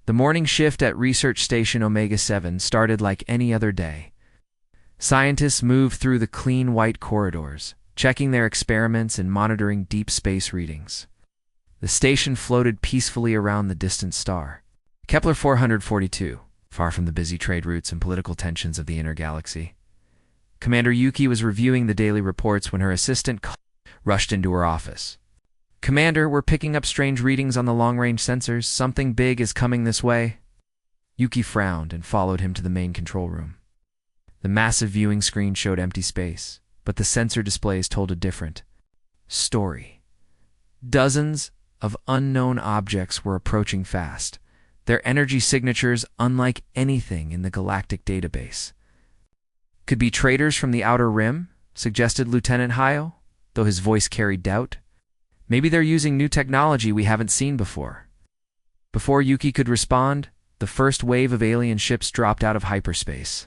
The morning shift at Research Station Omega-7 started like any other day. Scientists moved through the clean white corridors, checking their experiments and monitoring deep space readings. The station floated peacefully around the distant star. Kepler 442, far from the busy trade routes and political tensions of the inner galaxy. Commander Yuki was reviewing the daily reports when her assistant rushed into her office. "Commander, we're picking up strange readings on the long-range sensors. Something big is coming this way." Yuki frowned and followed him to the main control room. The massive viewing screen showed empty space, but the sensor displays told a different story. Dozens of unknown objects were approaching fast, their energy signatures unlike anything in the galactic database. "Could be traders from the Outer Rim," suggested Lieutenant Hayo, though his voice carried doubt. "Maybe they're using new technology we haven't seen before." Before Yuki could respond, the first wave of alien ships dropped out of hyperspace.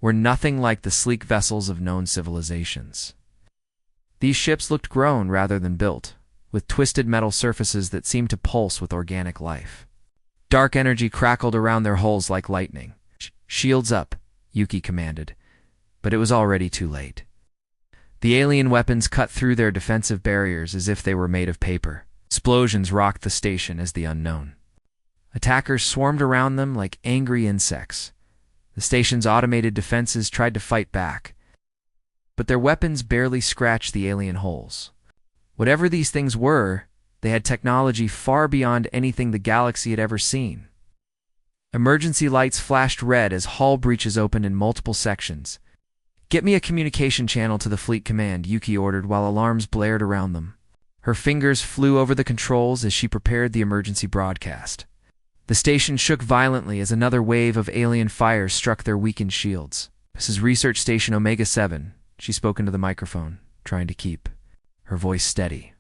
Were nothing like the sleek vessels of known civilizations. These ships looked grown rather than built, with twisted metal surfaces that seemed to pulse with organic life. Dark energy crackled around their hulls like lightning. "Shields up," Yuki commanded, but it was already too late. The alien weapons cut through their defensive barriers as if they were made of paper. Explosions rocked the station as the unknown. Attackers swarmed around them like angry insects. The station's automated defenses tried to fight back, but their weapons barely scratched the alien hulls. Whatever these things were, they had technology far beyond anything the galaxy had ever seen. Emergency lights flashed red as hull breaches opened in multiple sections. "Get me a communication channel to the fleet command," Yuki ordered while alarms blared around them. Her fingers flew over the controls as she prepared the emergency broadcast. The station shook violently as another wave of alien fire struck their weakened shields. "This is Research Station Omega-7, she spoke into the microphone, trying to keep her voice steady.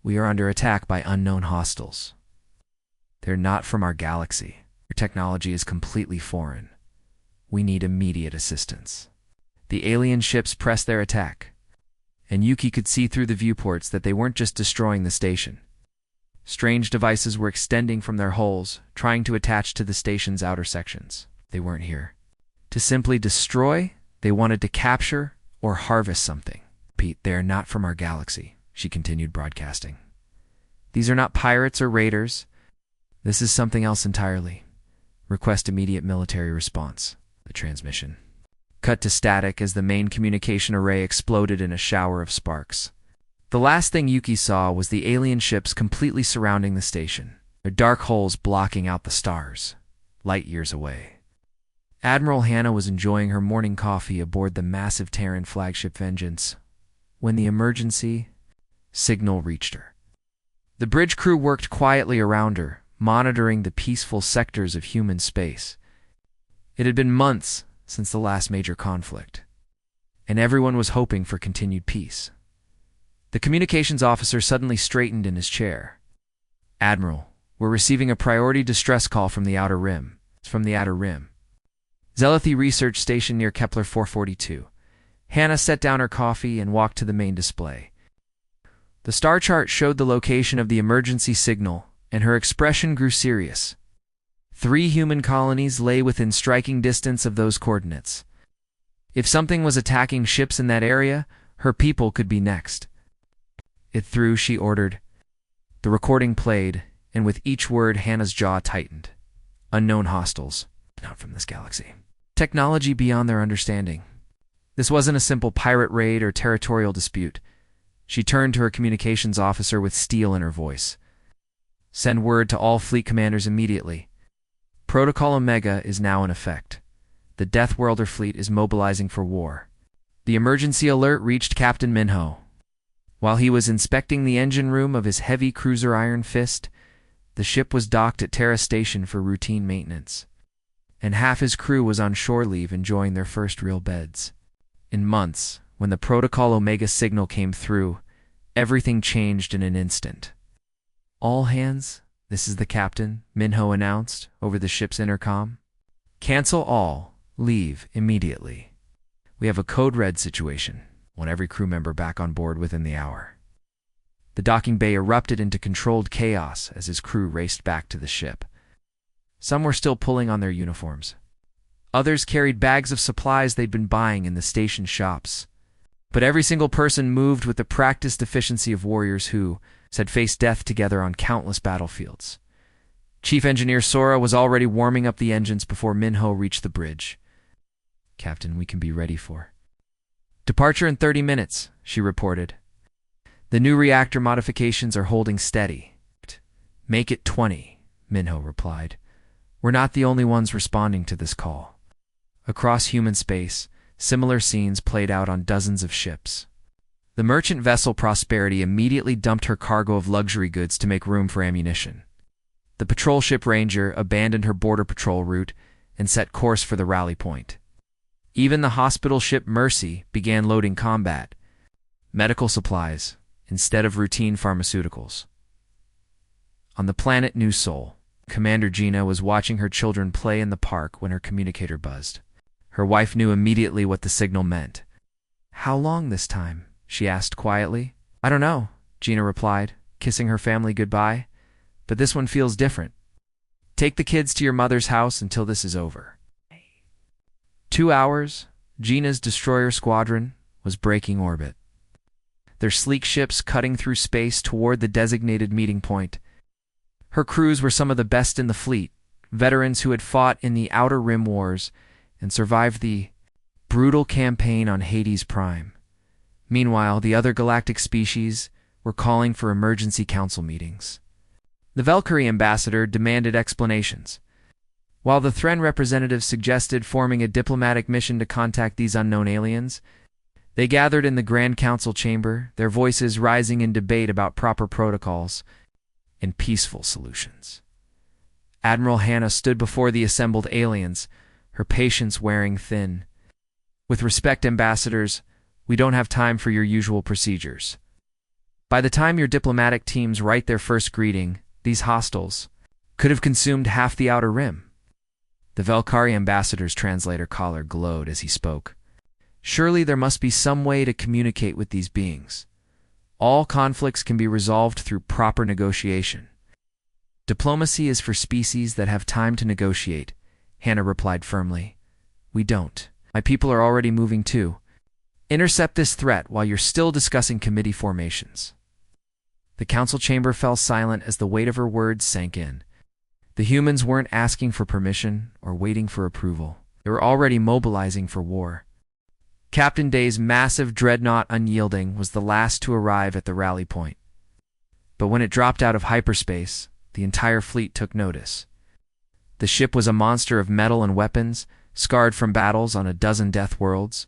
"We are under attack by unknown hostiles. They're not from our galaxy. Their technology is completely foreign. We need immediate assistance." The alien ships pressed their attack, and Yuki could see through the viewports that they weren't just destroying the station. Strange devices were extending from their hulls, trying to attach to the station's outer sections. They weren't here to simply destroy, they wanted to capture or harvest something. "Pete, they are not from our galaxy," she continued broadcasting. "These are not pirates or raiders. This is something else entirely. Request immediate military response." The transmission cut to static as the main communication array exploded in a shower of sparks. The last thing Yuki saw was the alien ships completely surrounding the station, their dark hulls blocking out the stars, light years away. Admiral Hannah was enjoying her morning coffee aboard the massive Terran flagship Vengeance when the emergency signal reached her. The bridge crew worked quietly around her, monitoring the peaceful sectors of human space. It had been months since the last major conflict, and everyone was hoping for continued peace. The communications officer suddenly straightened in his chair. "Admiral, we're receiving a priority distress call from the Outer Rim. It's from the Outer Rim. Zelethi Research Station near Kepler 442. Hannah set down her coffee and walked to the main display. The star chart showed the location of the emergency signal, and her expression grew serious. 3 human colonies lay within striking distance of those coordinates. If something was attacking ships in that area, her people could be next. "It through," she ordered. The recording played, and with each word Hannah's jaw tightened. "Unknown hostiles. Not from this galaxy. Technology beyond their understanding." This wasn't a simple pirate raid or territorial dispute. She turned to her communications officer with steel in her voice. "Send word to all fleet commanders immediately. Protocol Omega is now in effect. The Deathworlder fleet is mobilizing for war." The emergency alert reached Captain Minho. While he was inspecting the engine room of his heavy cruiser Iron Fist, the ship was docked at Terra Station for routine maintenance, and half his crew was on shore leave enjoying their first real beds. In months, when the Protocol Omega signal came through, everything changed in an instant. "All hands, this is the captain," Minho announced over the ship's intercom. "Cancel all. Leave immediately. We have a code red situation. Want every crew member back on board within the hour." The docking bay erupted into controlled chaos as his crew raced back to the ship. Some were still pulling on their uniforms. Others carried bags of supplies they'd been buying in the station shops. But every single person moved with the practiced efficiency of warriors who had faced death together on countless battlefields. Chief Engineer Sora was already warming up the engines before Minho reached the bridge. "Captain, we can be ready for departure in 30 minutes, she reported. "The new reactor modifications are holding steady." "Make it 20, Minho replied. "We're not the only ones responding to this call." Across human space, similar scenes played out on dozens of ships. The merchant vessel Prosperity immediately dumped her cargo of luxury goods to make room for ammunition. The patrol ship Ranger abandoned her border patrol route and set course for the rally point. Even the hospital ship Mercy began loading combat medical supplies instead of routine pharmaceuticals. On the planet New Sol, Commander Gina was watching her children play in the park when her communicator buzzed. Her wife knew immediately what the signal meant. "How long this time?" she asked quietly. "I don't know," Gina replied, kissing her family goodbye. "But this one feels different. Take the kids to your mother's house until this is over." 2 hours, Gina's destroyer squadron was breaking orbit. Their sleek ships cutting through space toward the designated meeting point. Her crews were some of the best in the fleet, veterans who had fought in the Outer Rim Wars and survived the brutal campaign on Hades Prime. Meanwhile, the other galactic species were calling for emergency council meetings. The Valkyrie ambassador demanded explanations, while the Thren representatives suggested forming a diplomatic mission to contact these unknown aliens. They gathered in the Grand Council chamber, their voices rising in debate about proper protocols and peaceful solutions. Admiral Hannah stood before the assembled aliens, her patience wearing thin. "With respect, ambassadors, we don't have time for your usual procedures. By the time your diplomatic teams write their first greeting, these hostiles could have consumed half the Outer Rim." The Valkyrie ambassador's translator collar glowed as he spoke. "Surely there must be some way to communicate with these beings. All conflicts can be resolved through proper negotiation." "Diplomacy is for species that have time to negotiate," Hannah replied firmly. "We don't. My people are already moving too. Intercept this threat while you're still discussing committee formations." The council chamber fell silent as the weight of her words sank in. The humans weren't asking for permission or waiting for approval. They were already mobilizing for war. Captain Day's massive dreadnought Unyielding was the last to arrive at the rally point. But when it dropped out of hyperspace, the entire fleet took notice. The ship was a monster of metal and weapons, scarred from battles on a dozen death worlds.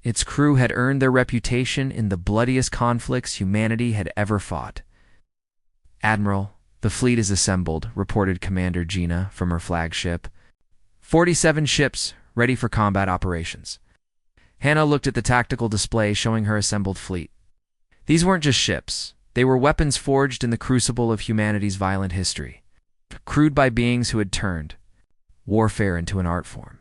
Its crew had earned their reputation in the bloodiest conflicts humanity had ever fought. "Admiral, the fleet is assembled," reported Commander Gina from her flagship. 47 ships ready for combat operations." Hannah looked at the tactical display showing her assembled fleet. These weren't just ships. They were weapons forged in the crucible of humanity's violent history, crewed by beings who had turned warfare into an art form.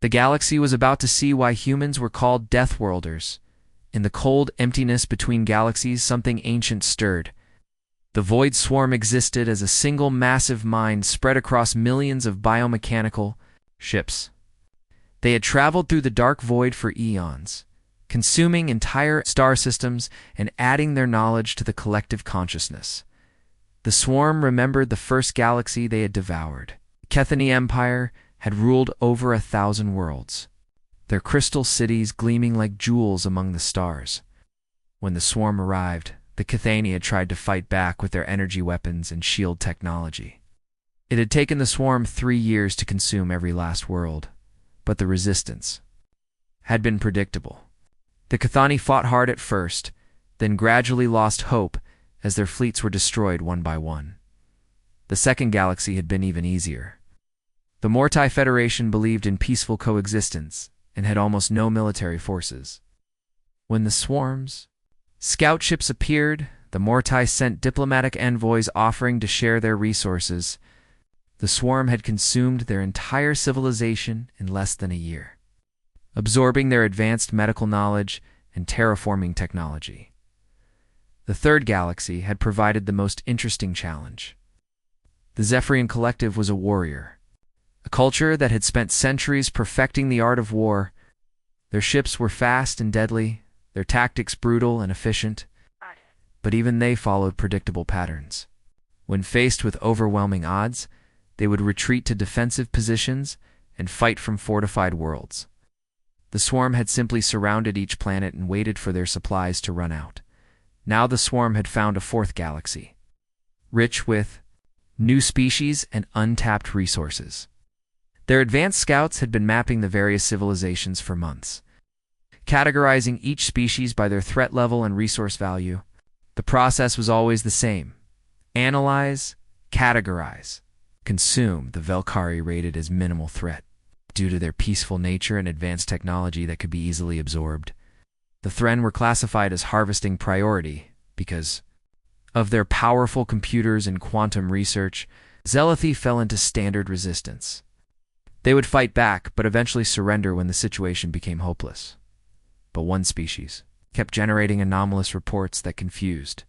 The galaxy was about to see why humans were called Deathworlders. In the cold emptiness between galaxies, something ancient stirred. The Void Swarm existed as a single massive mind spread across millions of biomechanical ships. They had traveled through the dark void for eons, consuming entire star systems and adding their knowledge to the collective consciousness. The swarm remembered the first galaxy they had devoured. The Kethany Empire had ruled over 1,000 worlds, their crystal cities gleaming like jewels among the stars. When the swarm arrived, the Kethani had tried to fight back with their energy weapons and shield technology. It had taken the swarm 3 years to consume every last world, but the resistance had been predictable. The Kethani fought hard at first, then gradually lost hope as their fleets were destroyed one by one. The second galaxy had been even easier. The Mortai Federation believed in peaceful coexistence and had almost no military forces. When the swarm's scout ships appeared, the Mortai sent diplomatic envoys offering to share their resources. The swarm had consumed their entire civilization in less than a year, absorbing their advanced medical knowledge and terraforming technology. The third galaxy had provided the most interesting challenge. The Zephyrian Collective was a warrior, a culture that had spent centuries perfecting the art of war. Their ships were fast and deadly, their tactics brutal and efficient, but even they followed predictable patterns. When faced with overwhelming odds, they would retreat to defensive positions and fight from fortified worlds. The swarm had simply surrounded each planet and waited for their supplies to run out. Now the swarm had found a fourth galaxy, rich with new species and untapped resources. Their advanced scouts had been mapping the various civilizations for months, categorizing each species by their threat level and resource value. The process was always the same: analyze, categorize, consume the Velkari rated as minimal threat. Due to their peaceful nature and advanced technology that could be easily absorbed, the Thren were classified as harvesting priority because of their powerful computers and quantum research. Zealothi fell into standard resistance. They would fight back, but eventually surrender when the situation became hopeless. But one species kept generating anomalous reports that confused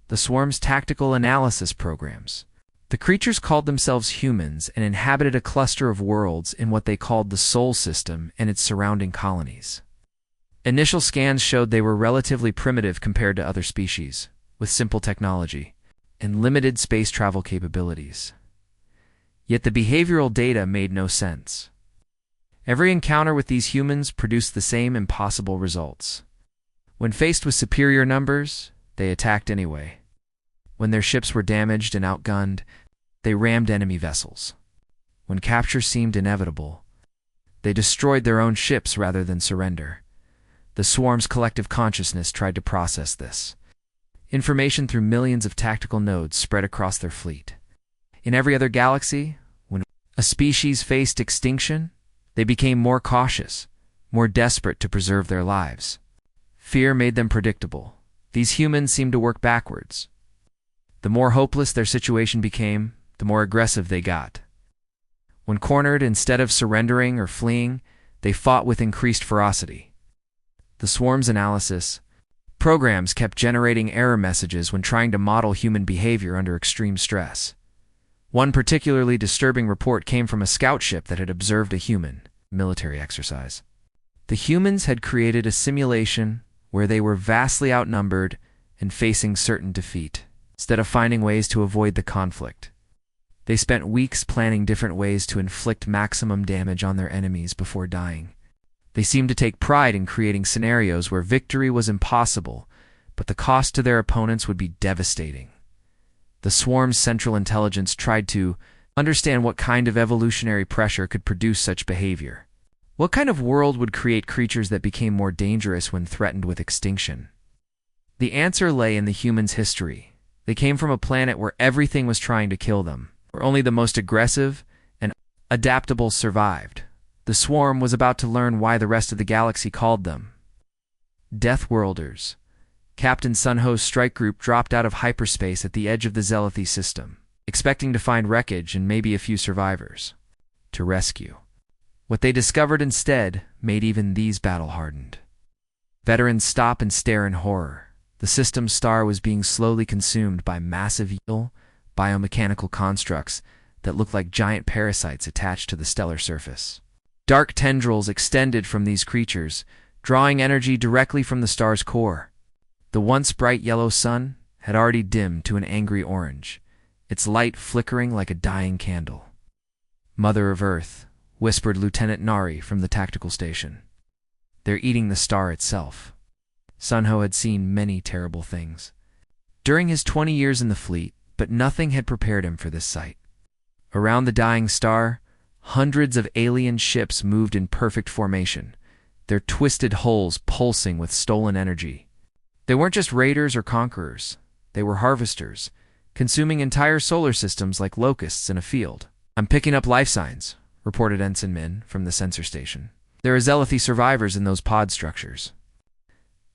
the swarm's tactical analysis programs. The creatures called themselves humans and inhabited a cluster of worlds in what they called the Sol System and its surrounding colonies. Initial scans showed they were relatively primitive compared to other species, with simple technology and limited space travel capabilities. Yet the behavioral data made no sense. Every encounter with these humans produced the same impossible results. When faced with superior numbers, they attacked anyway. When their ships were damaged and outgunned, they rammed enemy vessels. When capture seemed inevitable, they destroyed their own ships rather than surrender. The swarm's collective consciousness tried to process this information through millions of tactical nodes spread across their fleet. In every other galaxy, when a species faced extinction, they became more cautious, more desperate to preserve their lives. Fear made them predictable. These humans seemed to work backwards. The more hopeless their situation became, the more aggressive they got. When cornered, instead of surrendering or fleeing, they fought with increased ferocity. The swarm's analysis programs kept generating error messages when trying to model human behavior under extreme stress. One particularly disturbing report came from a scout ship that had observed a human military exercise. The humans had created a simulation where they were vastly outnumbered and facing certain defeat. Instead of finding ways to avoid the conflict, they spent weeks planning different ways to inflict maximum damage on their enemies before dying. They seemed to take pride in creating scenarios where victory was impossible, but the cost to their opponents would be devastating. The swarm's central intelligence tried to understand what kind of evolutionary pressure could produce such behavior. What kind of world would create creatures that became more dangerous when threatened with extinction? The answer lay in the humans' history. They came from a planet where everything was trying to kill them, where only the most aggressive and adaptable survived. The swarm was about to learn why the rest of the galaxy called them Deathworlders. Captain Sunho's strike group dropped out of hyperspace at the edge of the Zealothi system, expecting to find wreckage and maybe a few survivors to rescue. What they discovered instead made even these battle-hardened veterans stop and stare in horror. The system's star was being slowly consumed by massive biomechanical constructs that looked like giant parasites attached to the stellar surface. Dark tendrils extended from these creatures, drawing energy directly from the star's core. The once bright yellow sun had already dimmed to an angry orange, its light flickering like a dying candle. "Mother of Earth," whispered Lieutenant Nari from the tactical station. "They're eating the star itself." Sunho had seen many terrible things during his 20 years in the fleet, but nothing had prepared him for this sight. Around the dying star, hundreds of alien ships moved in perfect formation, their twisted hulls pulsing with stolen energy. They weren't just raiders or conquerors. They were harvesters, consuming entire solar systems like locusts in a field. "I'm picking up life signs," reported Ensign Min from the sensor station. "There are Zealothi survivors in those pod structures.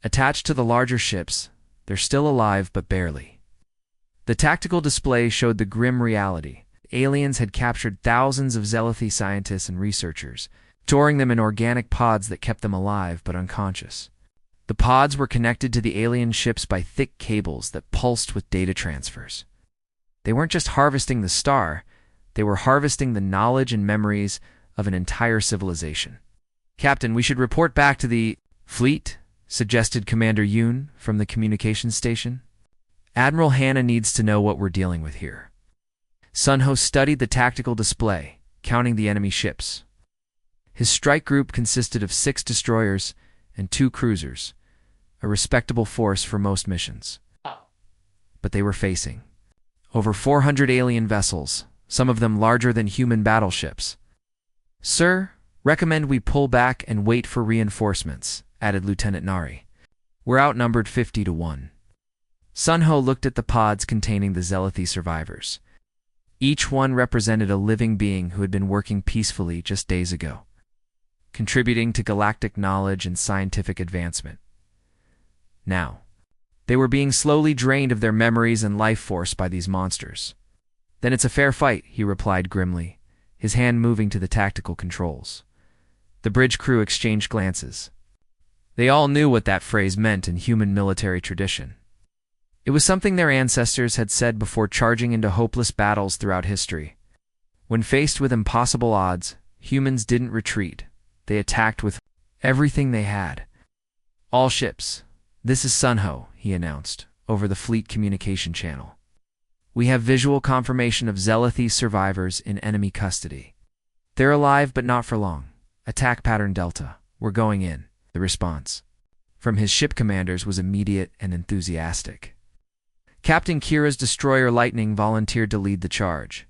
Attached to the larger ships, they're still alive but barely." The tactical display showed the grim reality. Aliens had captured thousands of Zealothi scientists and researchers, storing them in organic pods that kept them alive but unconscious. The pods were connected to the alien ships by thick cables that pulsed with data transfers. They weren't just harvesting the star, they were harvesting the knowledge and memories of an entire civilization. "Captain, we should report back to the fleet," suggested Commander Yoon from the communications station. "Admiral Hannah needs to know what we're dealing with here." Sun Ho studied the tactical display, counting the enemy ships. His strike group consisted of 6 destroyers and 2 cruisers, a respectable force for most missions. But they were facing over 400 alien vessels, some of them larger than human battleships. "Sir, recommend we pull back and wait for reinforcements," added Lieutenant Nari. "We're outnumbered 50 to 1. Sun Ho looked at the pods containing the Zealothi survivors. Each one represented a living being who had been working peacefully just days ago, contributing to galactic knowledge and scientific advancement. Now, they were being slowly drained of their memories and life force by these monsters. "Then it's a fair fight," he replied grimly, his hand moving to the tactical controls. The bridge crew exchanged glances. They all knew what that phrase meant in human military tradition. It was something their ancestors had said before charging into hopeless battles throughout history. When faced with impossible odds, humans didn't retreat. They attacked with everything they had. "All ships, this is Sun Ho," he announced, over the fleet communication channel. "We have visual confirmation of Zealothi survivors in enemy custody. They're alive, but not for long. Attack pattern Delta. We're going in." The response from his ship commanders was immediate and enthusiastic. Captain Kira's destroyer Lightning volunteered to lead the charge.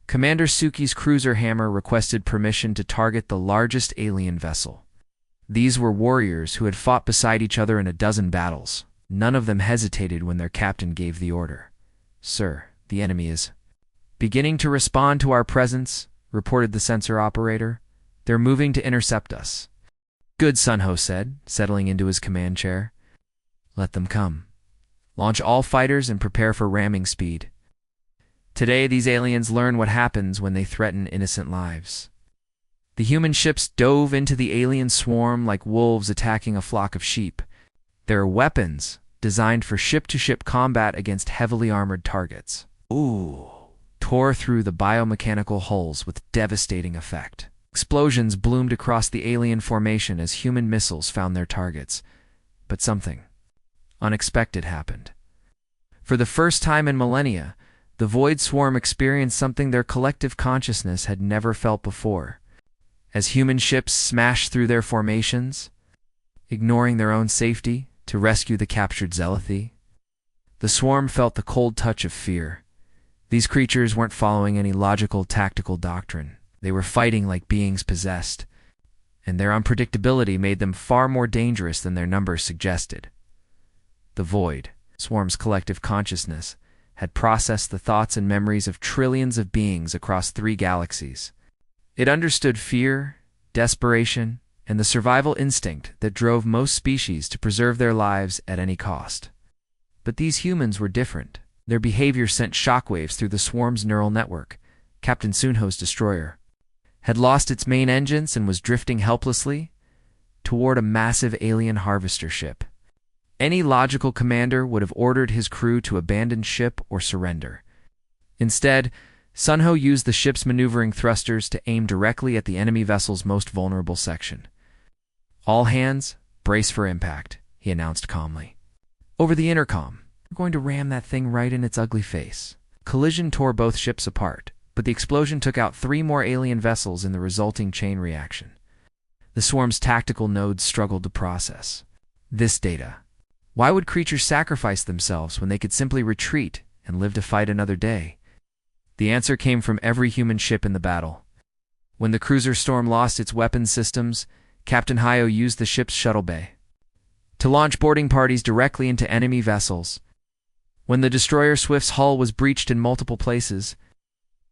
Commander Suki's cruiser Hammer requested permission to target the largest alien vessel. These were warriors who had fought beside each other in a dozen battles. None of them hesitated when their captain gave the order. "Sir, the enemy is beginning to respond to our presence," reported the sensor operator. "They're moving to intercept us." "Good," Sun Ho said, settling into his command chair. "Let them come. Launch all fighters and prepare for ramming speed. Today, these aliens learn what happens when they threaten innocent lives." The human ships dove into the alien swarm like wolves attacking a flock of sheep. Their weapons, designed for ship-to-ship combat against heavily armored targets, tore through the biomechanical hulls with devastating effect. Explosions bloomed across the alien formation as human missiles found their targets. But something unexpected happened. For the first time in millennia, the Void Swarm experienced something their collective consciousness had never felt before. As human ships smashed through their formations, ignoring their own safety to rescue the captured Zealothi, the swarm felt the cold touch of fear. These creatures weren't following any logical tactical doctrine. They were fighting like beings possessed, and their unpredictability made them far more dangerous than their numbers suggested. The Void Swarm's collective consciousness had processed the thoughts and memories of trillions of beings across 3 galaxies. It understood fear, desperation, and the survival instinct that drove most species to preserve their lives at any cost. But these humans were different. Their behavior sent shockwaves through the swarm's neural network. Captain Sun Ho's destroyer had lost its main engines and was drifting helplessly toward a massive alien harvester ship. Any logical commander would have ordered his crew to abandon ship or surrender. Instead, Sun Ho used the ship's maneuvering thrusters to aim directly at the enemy vessel's most vulnerable section. "All hands, brace for impact," he announced calmly. Over the intercom, "We're going to ram that thing right in its ugly face." Collision tore both ships apart, but the explosion took out 3 more alien vessels in the resulting chain reaction. The swarm's tactical nodes struggled to process this data. Why would creatures sacrifice themselves when they could simply retreat and live to fight another day? The answer came from every human ship in the battle. When the cruiser Storm lost its weapons systems, Captain Hayo used the ship's shuttle bay to launch boarding parties directly into enemy vessels. When the destroyer Swift's hull was breached in multiple places,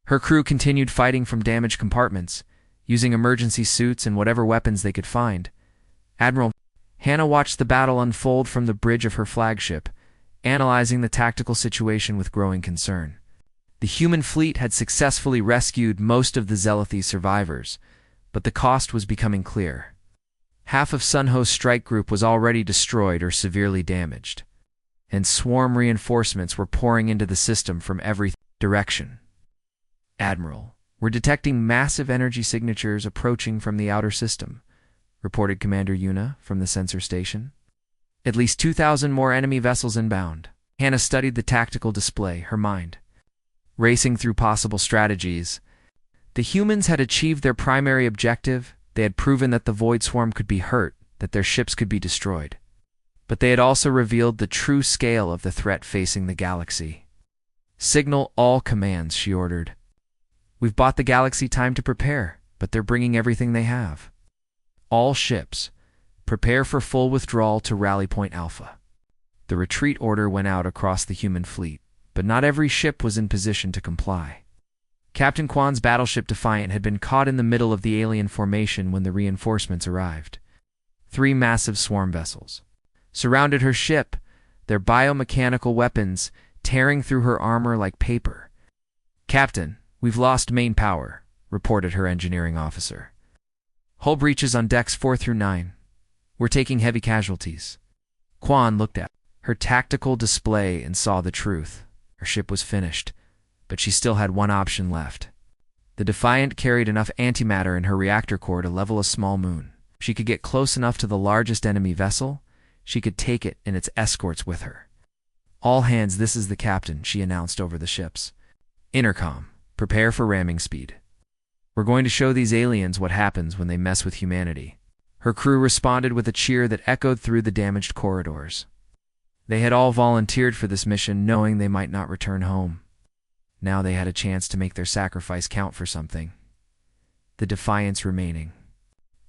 her crew continued fighting from damaged compartments, using emergency suits and whatever weapons they could find. Admiral Hannah watched the battle unfold from the bridge of her flagship, analyzing the tactical situation with growing concern. The human fleet had successfully rescued most of the Zealothi survivors, but the cost was becoming clear. Half of Sun Ho's strike group was already destroyed or severely damaged, and swarm reinforcements were pouring into the system from every Direction. Admiral, we're detecting massive energy signatures approaching from the outer system, reported Commander Yuna from the sensor station. At least 2,000 more enemy vessels inbound. Hannah studied the tactical display, her mind racing through possible strategies. The humans had achieved their primary objective. They had proven that the Void Swarm could be hurt, that their ships could be destroyed. But they had also revealed the true scale of the threat facing the galaxy. Signal all commands, she ordered. We've bought the galaxy time to prepare, but they're bringing everything they have. All ships, prepare for full withdrawal to Rally Point Alpha. The retreat order went out across the human fleet, but not every ship was in position to comply. Captain Kwan's battleship Defiant had been caught in the middle of the alien formation when the reinforcements arrived. 3 massive swarm vessels surrounded her ship, their biomechanical weapons tearing through her armor like paper. "Captain, we've lost main power," reported her engineering officer. "Hull breaches on decks 4 through 9. We're taking heavy casualties." Kwan looked at her tactical display and saw the truth. Her ship was finished, but she still had one option left. The Defiant carried enough antimatter in her reactor core to level a small moon. If she could get close enough to the largest enemy vessel, she could take it and its escorts with her. "All hands, this is the captain," she announced over the ships. "Intercom, prepare for ramming speed. We're going to show these aliens what happens when they mess with humanity." Her crew responded with a cheer that echoed through the damaged corridors. They had all volunteered for this mission knowing they might not return home. Now they had a chance to make their sacrifice count for something. The Defiance remaining.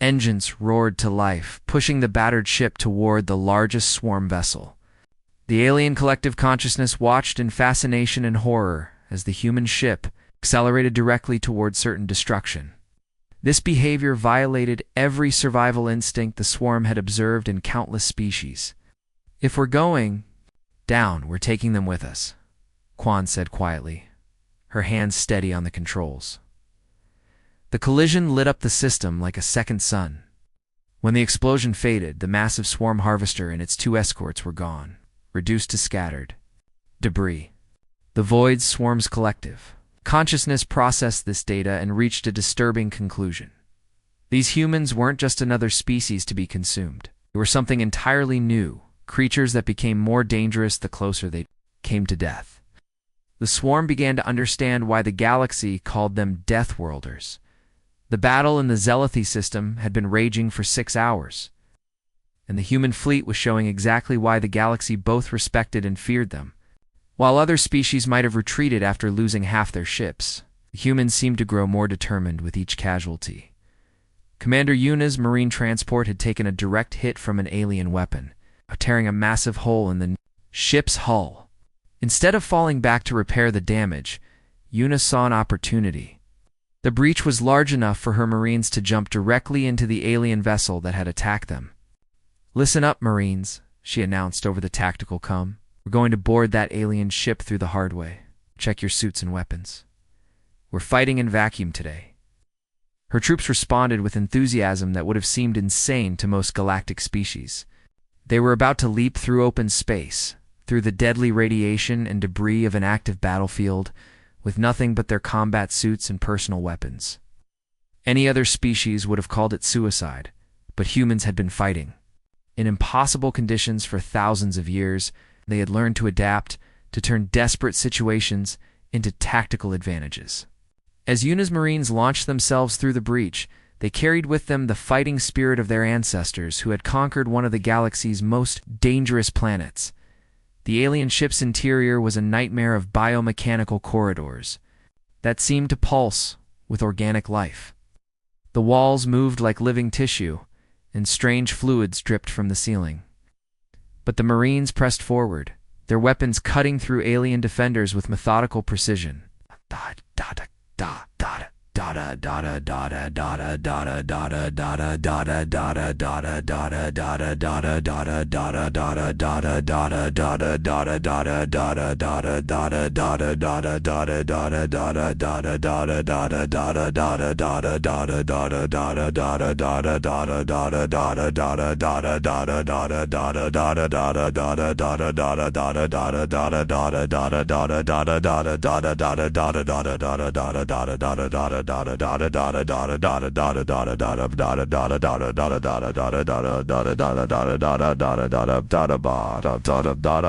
Engines roared to life, pushing the battered ship toward the largest swarm vessel. The alien collective consciousness watched in fascination and horror as the human ship accelerated directly toward certain destruction. This behavior violated every survival instinct the swarm had observed in countless species. "If we're going down, we're taking them with us," Kwan said quietly, her hands steady on the controls. The collision lit up the system like a second sun. When the explosion faded, the massive swarm harvester and its 2 escorts were gone, reduced to scattered debris. The Void Swarm's collective consciousness processed this data and reached a disturbing conclusion. These humans weren't just another species to be consumed. They were something entirely new, creatures that became more dangerous the closer they came to death. The swarm began to understand why the galaxy called them Deathworlders. The battle in the Zealoty system had been raging for 6 hours, and the human fleet was showing exactly why the galaxy both respected and feared them. While other species might have retreated after losing half their ships, the humans seemed to grow more determined with each casualty. Commander Yuna's marine transport had taken a direct hit from an alien weapon, tearing a massive hole in the ship's hull. Instead of falling back to repair the damage, Yuna saw an opportunity. The breach was large enough for her Marines to jump directly into the alien vessel that had attacked them. "Listen up, Marines," she announced over the tactical comm. "We're going to board that alien ship through the hard way. Check your suits and weapons. We're fighting in vacuum today." Her troops responded with enthusiasm that would have seemed insane to most galactic species. They were about to leap through open space, through the deadly radiation and debris of an active battlefield, with nothing but their combat suits and personal weapons. Any other species would have called it suicide, but humans had been fighting. In impossible conditions for thousands of years, they had learned to adapt, to turn desperate situations into tactical advantages. As Yuna's Marines launched themselves through the breach, they carried with them the fighting spirit of their ancestors who had conquered one of the galaxy's most dangerous planets. The alien ship's interior was a nightmare of biomechanical corridors that seemed to pulse with organic life. The walls moved like living tissue, and strange fluids dripped from the ceiling. But the Marines pressed forward, their weapons cutting through alien defenders with methodical precision. Da, da, da, da, da, da.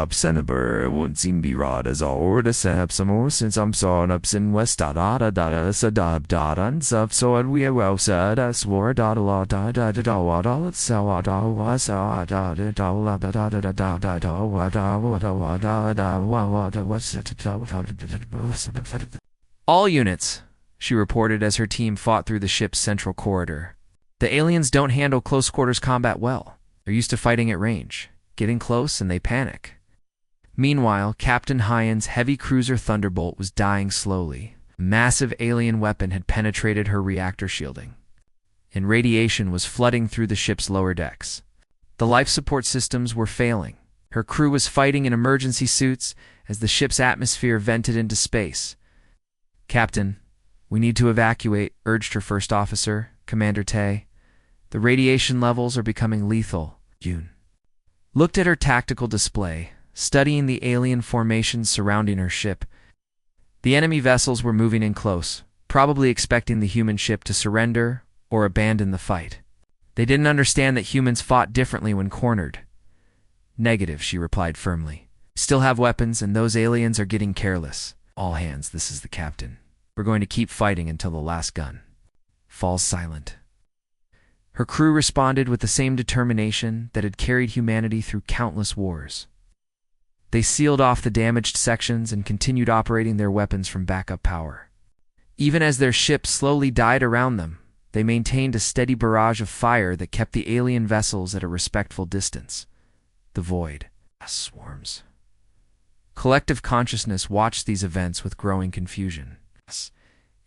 Senator won't seem be rod as all the sap some more since I'm sawn up in west sadab and sub so and we well said I swore la all units, she reported as her team fought through the ship's central corridor. The aliens don't handle close quarters combat well. They're used to fighting at range. Getting close and they panic. Meanwhile, Captain Hyan's heavy cruiser Thunderbolt was dying slowly. A massive alien weapon had penetrated her reactor shielding, and radiation was flooding through the ship's lower decks. The life support systems were failing. Her crew was fighting in emergency suits as the ship's atmosphere vented into space. "Captain, we need to evacuate," urged her first officer, Commander Tay. "The radiation levels are becoming lethal." Yoon looked at her tactical display, studying the alien formations surrounding her ship. The enemy vessels were moving in close, probably expecting the human ship to surrender or abandon the fight. They didn't understand that humans fought differently when cornered. "Negative," she replied firmly. "Still have weapons, and those aliens are getting careless. All hands, this is the captain. We're going to keep fighting until the last gun falls silent." Her crew responded with the same determination that had carried humanity through countless wars. They sealed off the damaged sections and continued operating their weapons from backup power. Even as their ship slowly died around them, they maintained a steady barrage of fire that kept the alien vessels at a respectful distance. The void. Swarms. Collective consciousness watched these events with growing confusion.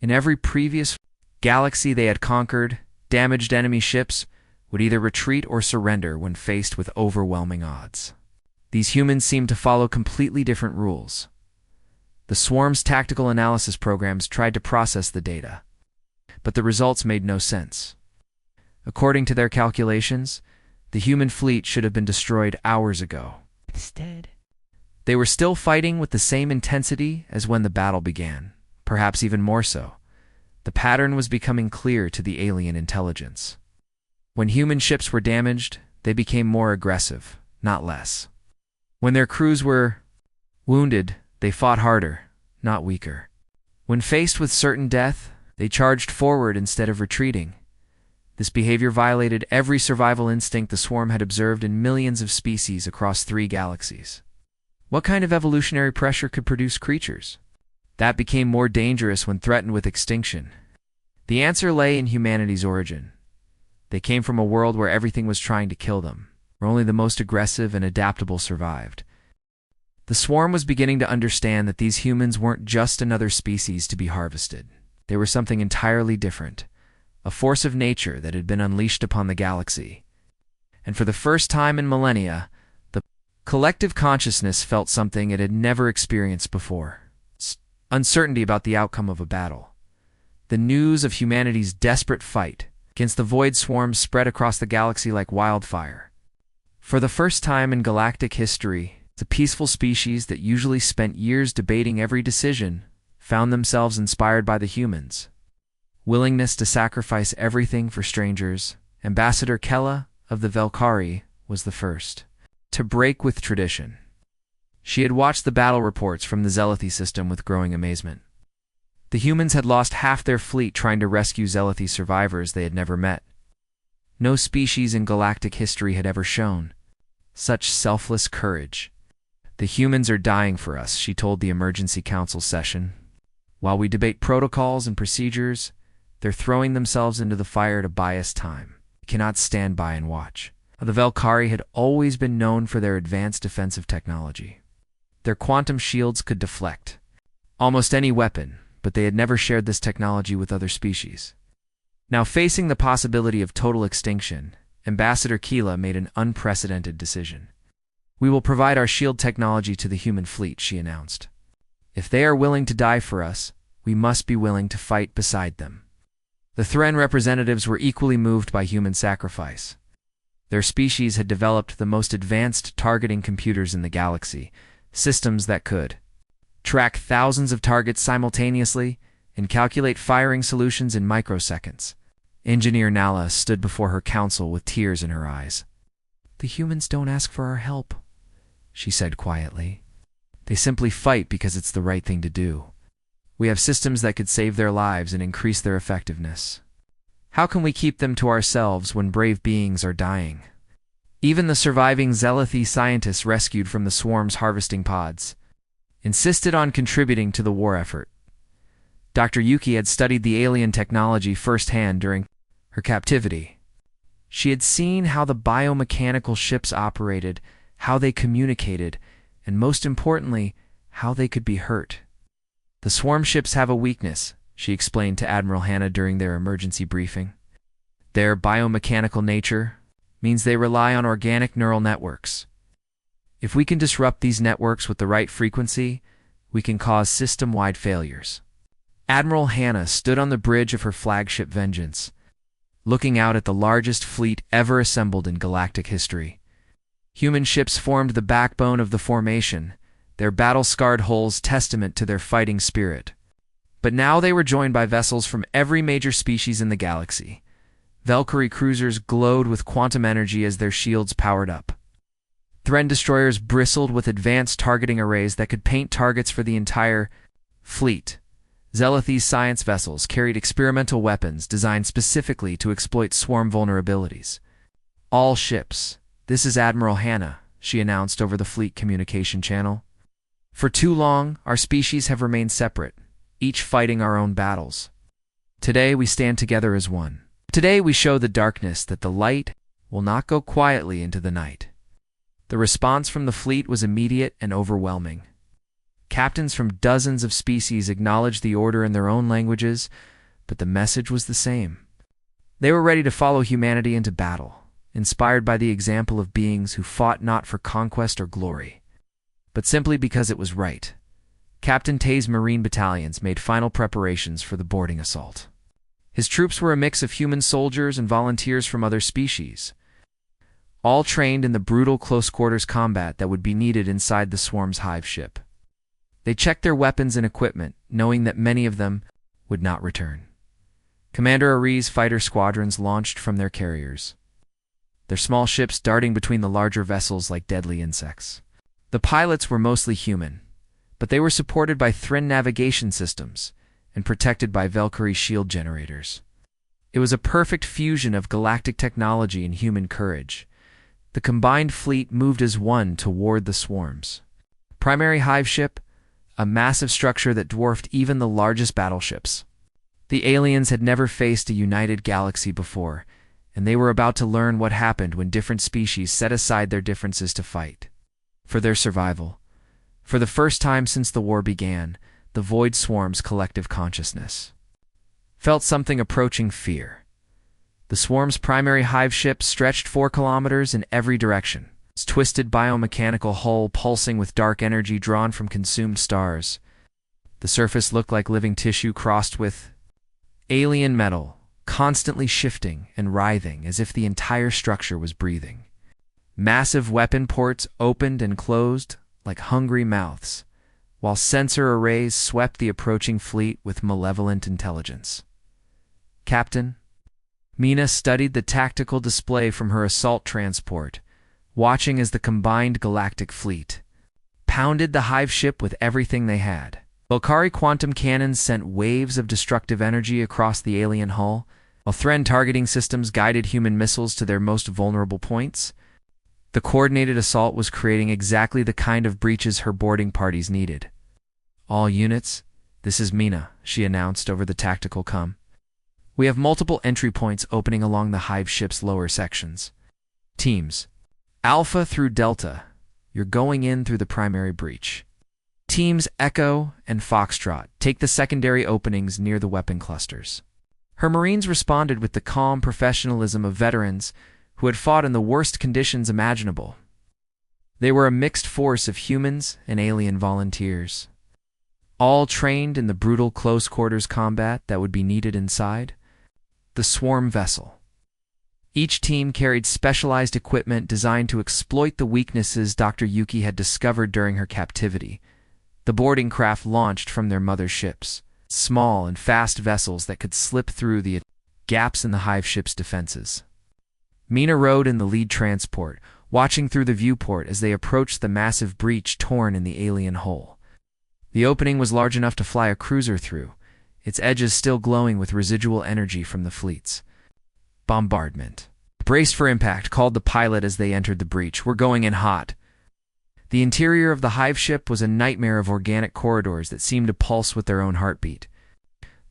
In every previous galaxy they had conquered, damaged enemy ships would either retreat or surrender when faced with overwhelming odds. These humans seemed to follow completely different rules. The swarm's tactical analysis programs tried to process the data, but the results made no sense. According to their calculations, the human fleet should have been destroyed hours ago. Instead, they were still fighting with the same intensity as when the battle began, perhaps even more so. The pattern was becoming clear to the alien intelligence. When human ships were damaged, they became more aggressive, not less. When their crews were wounded, they fought harder, not weaker. When faced with certain death, they charged forward instead of retreating. This behavior violated every survival instinct the swarm had observed in millions of species across 3 galaxies. What kind of evolutionary pressure could produce creatures that became more dangerous when threatened with extinction? The answer lay in humanity's origin. They came from a world where everything was trying to kill them, where only the most aggressive and adaptable survived. The swarm was beginning to understand that these humans weren't just another species to be harvested. They were something entirely different, a force of nature that had been unleashed upon the galaxy. And for the first time in millennia, the collective consciousness felt something it had never experienced before: uncertainty about the outcome of a battle. The news of humanity's desperate fight against the void swarm spread across the galaxy like wildfire. For the first time in galactic history, the peaceful species that usually spent years debating every decision found themselves inspired by the humans. Willingness to sacrifice everything for strangers, Ambassador Kella of the Velkari was the first to break with tradition. She had watched the battle reports from the Zealothy system with growing amazement. The humans had lost half their fleet trying to rescue Zealothy survivors they had never met. No species in galactic history had ever shown such selfless courage. "The humans are dying for us," she told the emergency council session. "While we debate protocols and procedures, they're throwing themselves into the fire to buy us time. We cannot stand by and watch." The Velkari had always been known for their advanced defensive technology. Their quantum shields could deflect almost any weapon, but they had never shared this technology with other species. Now, facing the possibility of total extinction, Ambassador Keela made an unprecedented decision. "We will provide our shield technology to the human fleet," she announced. "If they are willing to die for us, we must be willing to fight beside them." The Thren representatives were equally moved by human sacrifice. Their species had developed the most advanced targeting computers in the galaxy, systems that could track thousands of targets simultaneously and calculate firing solutions in microseconds. Engineer Nala stood before her council with tears in her eyes. "The humans don't ask for our help," she said quietly. "They simply fight because it's the right thing to do. We have systems that could save their lives and increase their effectiveness. How can we keep them to ourselves when brave beings are dying?" Even the surviving Zelathi scientists rescued from the swarm's harvesting pods insisted on contributing to the war effort. Dr. Yuki had studied the alien technology firsthand during her captivity. She had seen how the biomechanical ships operated, how they communicated, and most importantly, how they could be hurt. "The swarm ships have a weakness," she explained to Admiral Hannah during their emergency briefing. "Their biomechanical nature means they rely on organic neural networks. If we can disrupt these networks with the right frequency, we can cause system-wide failures." Admiral Hannah stood on the bridge of her flagship Vengeance, looking out at the largest fleet ever assembled in galactic history. Human ships formed the backbone of the formation, their battle-scarred hulls testament to their fighting spirit. But now they were joined by vessels from every major species in the galaxy. Valkyrie cruisers glowed with quantum energy as their shields powered up. Thren destroyers bristled with advanced targeting arrays that could paint targets for the entire fleet. Zelathi's science vessels carried experimental weapons designed specifically to exploit swarm vulnerabilities. "All ships, this is Admiral Hannah," she announced over the fleet communication channel. "For too long, our species have remained separate, each fighting our own battles. Today we stand together as one. Today we show the darkness that the light will not go quietly into the night." The response from the fleet was immediate and overwhelming. Captains from dozens of species acknowledged the order in their own languages, but the message was the same. They were ready to follow humanity into battle, inspired by the example of beings who fought not for conquest or glory, but simply because it was right. Captain Tay's Marine battalions made final preparations for the boarding assault. His troops were a mix of human soldiers and volunteers from other species, all trained in the brutal close-quarters combat that would be needed inside the swarm's hive ship. They checked their weapons and equipment, knowing that many of them would not return. Commander Ari's fighter squadrons launched from their carriers, their small ships darting between the larger vessels like deadly insects. The pilots were mostly human, but they were supported by Thren navigation systems and protected by Valkyrie shield generators. It was a perfect fusion of galactic technology and human courage. The combined fleet moved as one toward the swarms. Primary hive ship, a massive structure that dwarfed even the largest battleships. The aliens had never faced a united galaxy before, and they were about to learn what happened when different species set aside their differences to fight for their survival. For the first time since the war began, the Void Swarm's collective consciousness felt something approaching fear. The swarm's primary hive ship stretched 4 kilometers in every direction, its twisted biomechanical hull pulsing with dark energy drawn from consumed stars. The surface looked like living tissue crossed with alien metal, constantly shifting and writhing as if the entire structure was breathing. Massive weapon ports opened and closed like hungry mouths, while sensor arrays swept the approaching fleet with malevolent intelligence. "Captain," Mina studied the tactical display from her assault transport, watching as the combined galactic fleet pounded the hive ship with everything they had. Valkyrie quantum cannons sent waves of destructive energy across the alien hull, while Thren targeting systems guided human missiles to their most vulnerable points. The coordinated assault was creating exactly the kind of breaches her boarding parties needed. "All units, this is Mina," she announced over the tactical comm. "We have multiple entry points opening along the hive ship's lower sections. Teams, Alpha through Delta, you're going in through the primary breach. Teams Echo and Foxtrot take the secondary openings near the weapon clusters. Her Marines responded with the calm professionalism of veterans who had fought in the worst conditions imaginable. They were a mixed force of humans and alien volunteers, all trained in the brutal close-quarters combat that would be needed inside the swarm vessel. Each team carried specialized equipment designed to exploit the weaknesses Dr. Yuki had discovered during her captivity. The boarding craft launched from their mother ships, small and fast vessels that could slip through the gaps in the hive ship's defenses. Mina rode in the lead transport, watching through the viewport as they approached the massive breach torn in the alien hull. The opening was large enough to fly a cruiser through, its edges still glowing with residual energy from the fleet's bombardment. "Brace for impact," called the pilot as they entered the breach. "We're going in hot." The interior of the hive ship was a nightmare of organic corridors that seemed to pulse with their own heartbeat.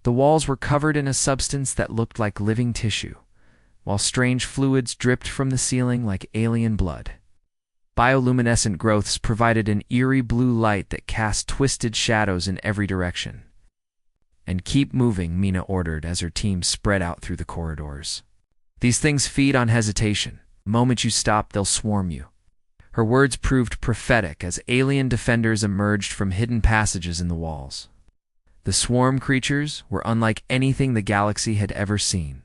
The walls were covered in a substance that looked like living tissue, while strange fluids dripped from the ceiling like alien blood. Bioluminescent growths provided an eerie blue light that cast twisted shadows in every direction. "And keep moving," Mina ordered as her team spread out through the corridors. "These things feed on hesitation. The moment you stop, they'll swarm you." Her words proved prophetic as alien defenders emerged from hidden passages in the walls. The swarm creatures were unlike anything the galaxy had ever seen.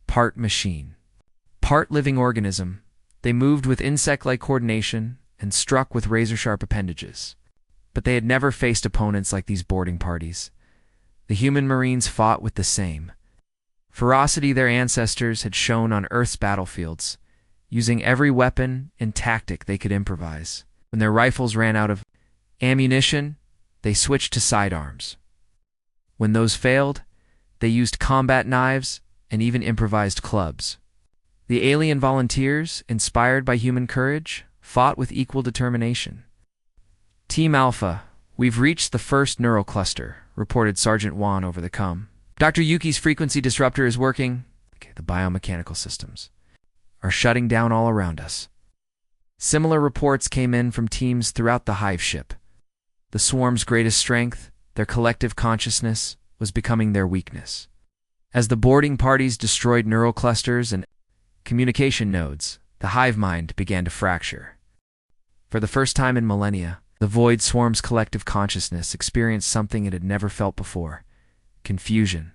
Part machine, part living organism, they moved with insect-like coordination and struck with razor-sharp appendages. But they had never faced opponents like these boarding parties. The human Marines fought with the same ferocity their ancestors had shown on Earth's battlefields, using every weapon and tactic they could improvise. When their rifles ran out of ammunition, they switched to sidearms. When those failed, they used combat knives and even improvised clubs. The alien volunteers, inspired by human courage, fought with equal determination. "Team Alpha, we've reached the first neural cluster," reported Sergeant Wan over the comm. "Dr. Yuki's frequency disruptor is working. The biomechanical systems are shutting down all around us." Similar reports came in from teams throughout the hive ship. The swarm's greatest strength, their collective consciousness, was becoming their weakness. As the boarding parties destroyed neural clusters and communication nodes, the hive mind began to fracture. For the first time in millennia, the Void Swarm's collective consciousness experienced something it had never felt before: confusion.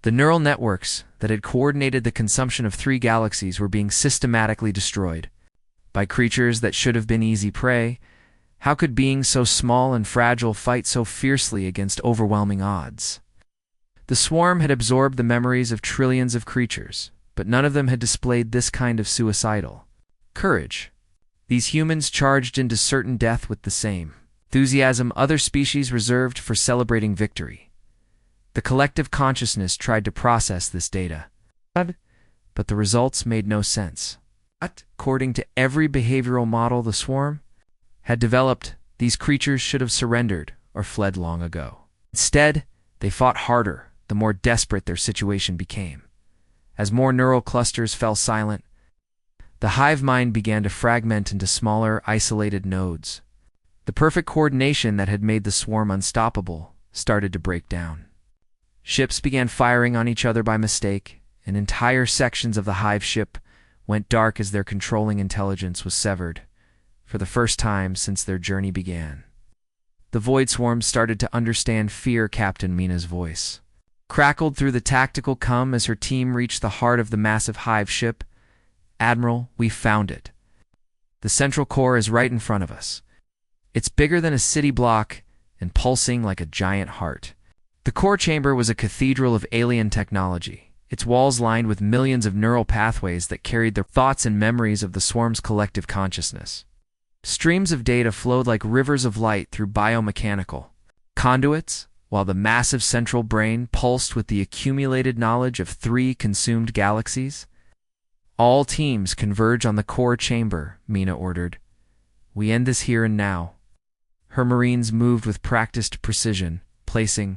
The neural networks that had coordinated the consumption of 3 galaxies were being systematically destroyed by creatures that should have been easy prey. How could beings so small and fragile fight so fiercely against overwhelming odds? The swarm had absorbed the memories of trillions of creatures, but none of them had displayed this kind of suicidal courage. These humans charged into certain death with the same enthusiasm other species reserved for celebrating victory. The collective consciousness tried to process this data, but the results made no sense. According to every behavioral model the swarm had developed, these creatures should have surrendered or fled long ago. Instead, they fought harder the more desperate their situation became. As more neural clusters fell silent, the hive mind began to fragment into smaller, isolated nodes. The perfect coordination that had made the swarm unstoppable started to break down. Ships began firing on each other by mistake, and entire sections of the hive ship went dark as their controlling intelligence was severed, for the first time since their journey began. The Void Swarm started to understand fear. Captain Mina's voice crackled through the tactical comm as her team reached the heart of the massive hive ship. "Admiral, we found it. The central core is right in front of us. It's bigger than a city block and pulsing like a giant heart." The core chamber was a cathedral of alien technology, its walls lined with millions of neural pathways that carried the thoughts and memories of the swarm's collective consciousness. Streams of data flowed like rivers of light through biomechanical conduits, while the massive central brain pulsed with the accumulated knowledge of 3 consumed galaxies. "All teams converge on the core chamber," Mina ordered. "We end this here and now." Her Marines moved with practiced precision, placing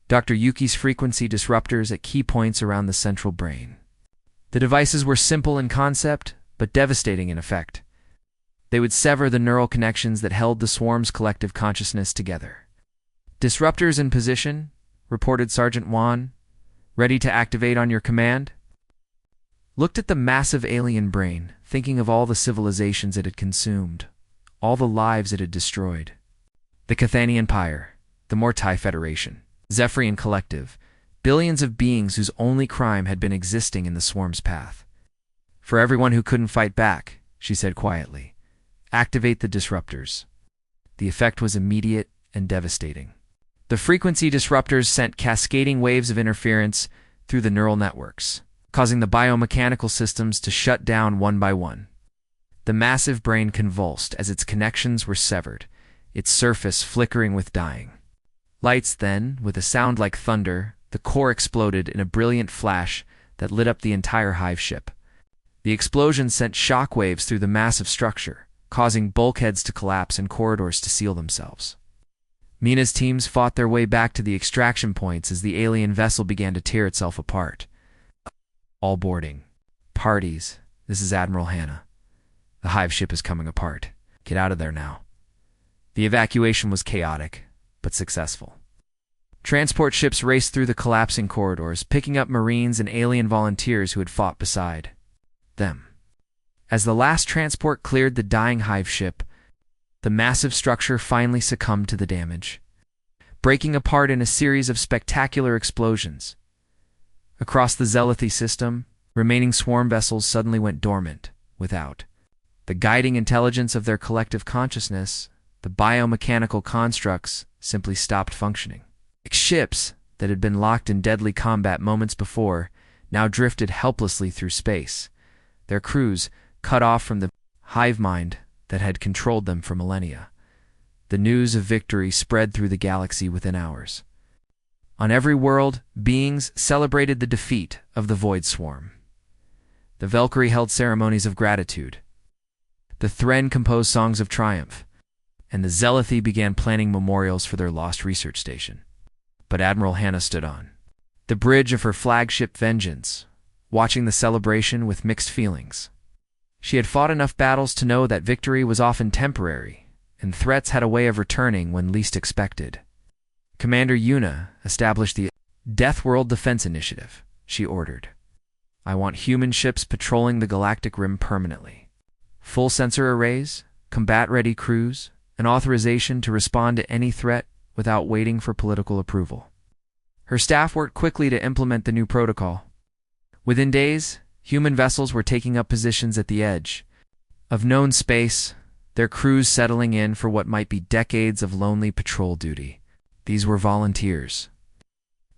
Dr. Yuki's frequency disruptors at key points around the central brain. The devices were simple in concept, but devastating in effect. They would sever the neural connections that held the swarm's collective consciousness together. "Disruptors in position," reported Sergeant Juan. "Ready to activate on your command?" Looked at the massive alien brain, thinking of all the civilizations it had consumed, all the lives it had destroyed. The Cathani Empire, the Mortai Federation, Zephyrian Collective, billions of beings whose only crime had been existing in the swarm's path. "For everyone who couldn't fight back," she said quietly, "activate the disruptors." The effect was immediate and devastating. The frequency disruptors sent cascading waves of interference through the neural networks, causing the biomechanical systems to shut down one by one. The massive brain convulsed as its connections were severed, its surface flickering with dying. Lights then, with a sound like thunder, the core exploded in a brilliant flash that lit up the entire hive ship. The explosion sent shock waves through the massive structure, causing bulkheads to collapse and corridors to seal themselves. Mina's teams fought their way back to the extraction points as the alien vessel began to tear itself apart. "All boarding. Parties. This is Admiral Hannah. The hive ship is coming apart. Get out of there now." The evacuation was chaotic, but successful. Transport ships raced through the collapsing corridors, picking up Marines and alien volunteers who had fought beside them. As the last transport cleared the dying hive ship, the massive structure finally succumbed to the damage, breaking apart in a series of spectacular explosions. Across the Zealothi system, remaining swarm vessels suddenly went dormant, without the guiding intelligence of their collective consciousness. The biomechanical constructs simply stopped functioning. Ships that had been locked in deadly combat moments before now drifted helplessly through space, their crews cut off from the hive mind that had controlled them for millennia. The news of victory spread through the galaxy within hours. On every world, beings celebrated the defeat of the Void Swarm. The Valkyrie held ceremonies of gratitude. The Thren composed songs of triumph, and the Zealothi began planning memorials for their lost research station. But Admiral Hannah stood on the bridge of her flagship Vengeance, watching the celebration with mixed feelings. She had fought enough battles to know that victory was often temporary, and threats had a way of returning when least expected. Commander Yuna established the Deathworld Defense Initiative, she ordered. "I want human ships patrolling the galactic rim permanently. Full sensor arrays, combat-ready crews, and authorization to respond to any threat without waiting for political approval." Her staff worked quickly to implement the new protocol. Within days, human vessels were taking up positions at the edge of known space, their crews settling in for what might be decades of lonely patrol duty. These were volunteers,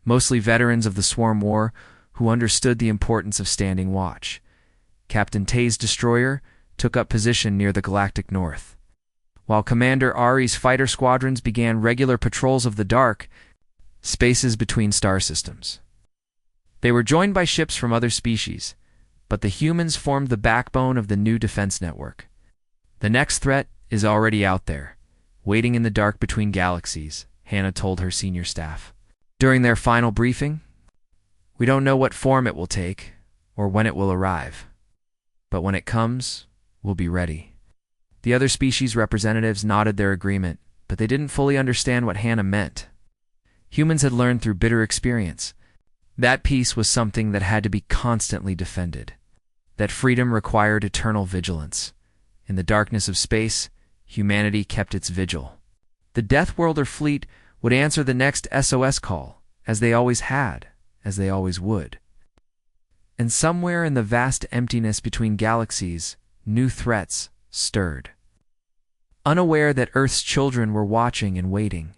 mostly veterans of the Swarm War who understood the importance of standing watch. Captain Tay's destroyer took up position near the galactic north, while Commander Ari's fighter squadrons began regular patrols of the dark spaces between star systems. They were joined by ships from other species, but the humans formed the backbone of the new defense network. "The next threat is already out there, waiting in the dark between galaxies," Hannah told her senior staff. During their final briefing, "We don't know what form it will take or when it will arrive, but when it comes, we'll be ready." The other species representatives nodded their agreement, but they didn't fully understand what Hannah meant. Humans had learned through bitter experience that peace was something that had to be constantly defended, that freedom required eternal vigilance. In the darkness of space, humanity kept its vigil. The Deathworlder fleet would answer the next SOS call, as they always had, as they always would. And somewhere in the vast emptiness between galaxies, new threats stirred. Unaware that Earth's children were watching and waiting,